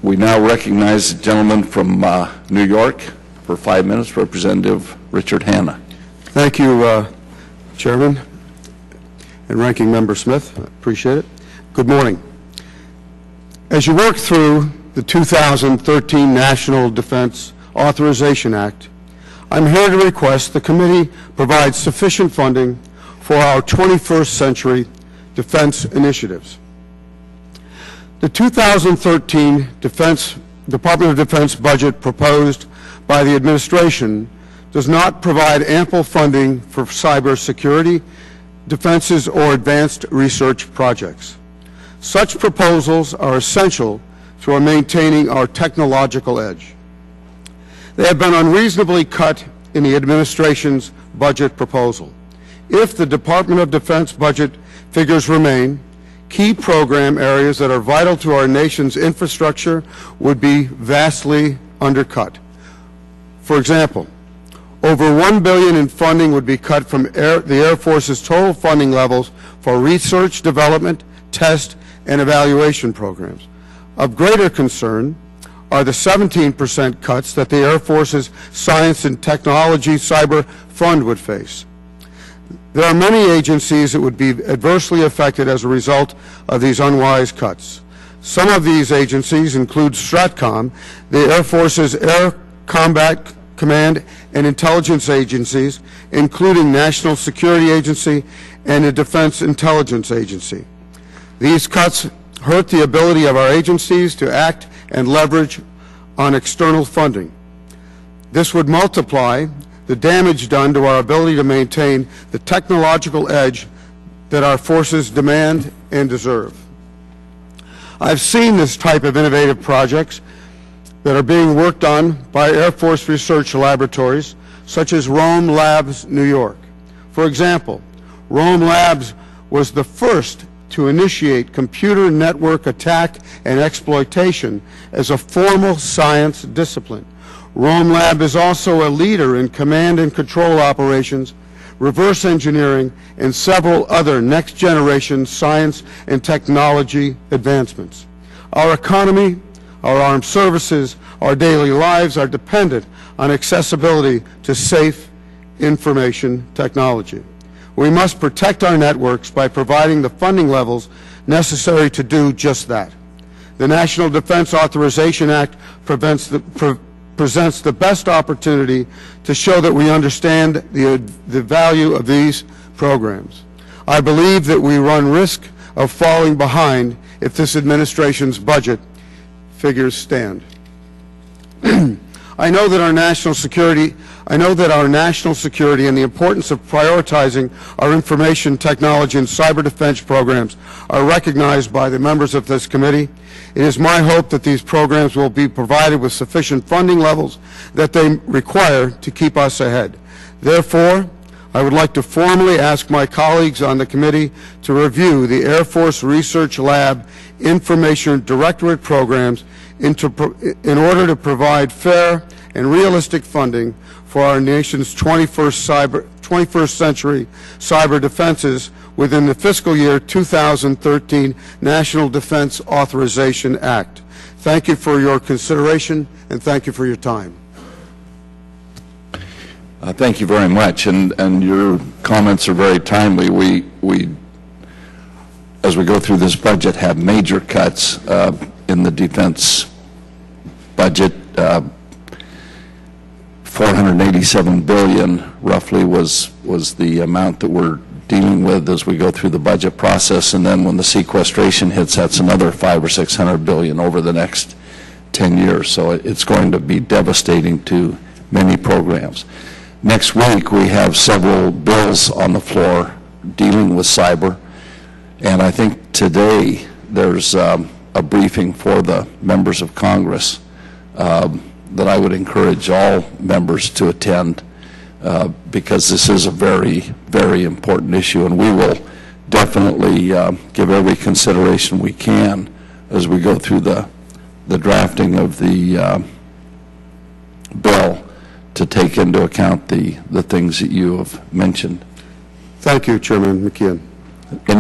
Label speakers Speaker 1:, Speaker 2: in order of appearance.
Speaker 1: We now recognize the gentleman from New York for 5 minutes, Representative Richard Hanna.
Speaker 2: Thank you, Chairman and Ranking Member Smith. I appreciate it. Good morning. As you work through the 2013 National Defense Authorization Act, I'm here to request the committee provide sufficient funding for our 21st century defense initiatives. The 2013 Department of Defense budget proposed by the administration does not provide ample funding for cybersecurity, defenses, or advanced research projects. Such proposals are essential to our maintaining our technological edge. They have been unreasonably cut in the administration's budget proposal. If the Department of Defense budget figures remain, key program areas that are vital to our nation's infrastructure would be vastly undercut. For example, over $1 billion in funding would be cut from the Air Force's total funding levels for research, development, test, and evaluation programs. Of greater concern are the 17% cuts that the Air Force's Science and Technology Cyber Fund would face. There are many agencies that would be adversely affected as a result of these unwise cuts. Some of these agencies include STRATCOM, the Air Force's Air Combat Command and intelligence agencies, including National Security Agency and the Defense Intelligence Agency. These cuts hurt the ability of our agencies to act and leverage on external funding. This would multiply the damage done to our ability to maintain the technological edge that our forces demand and deserve. I've seen this type of innovative projects that are being worked on by Air Force research laboratories, such as Rome Labs, New York. For example, Rome Labs was the first to initiate computer network attack and exploitation as a formal science discipline. Rome Lab is also a leader in command and control operations, reverse engineering, and several other next-generation science and technology advancements. Our economy, our armed services, our daily lives are dependent on accessibility to safe information technology. We must protect our networks by providing the funding levels necessary to do just that. The National Defense Authorization Act presents the best opportunity to show that we understand the value of these programs. I believe that we run risk of falling behind if this administration's budget figures stand. I know that our national security and the importance of prioritizing our information technology and cyber defense programs are recognized by the members of this committee. It is my hope that these programs will be provided with sufficient funding levels that they require to keep us ahead. Therefore, I would like to formally ask my colleagues on the committee to review the Air Force Research Lab Information Directorate programs in order to provide fair and realistic funding for our nation's 21st century cyber defenses within the fiscal year 2013 National Defense Authorization Act. Thank you for your consideration, and thank you for your time.
Speaker 1: Thank you very much, and your comments are very timely. We, as we go through this budget, have major cuts in the defense budget. $487 billion roughly was the amount that we're dealing with as we go through the budget process, and then when the sequestration hits, that's another $500 or $600 billion over the next 10 years. So it's going to be devastating to many programs. Next week we have several bills on the floor dealing with cyber, and I think today there's a briefing for the members of Congress that I would encourage all members to attend because this is a very, very important issue, and we will definitely give every consideration we can as we go through the drafting of the bill to take into account the things that you have mentioned.
Speaker 2: Thank you, Chairman McKeon.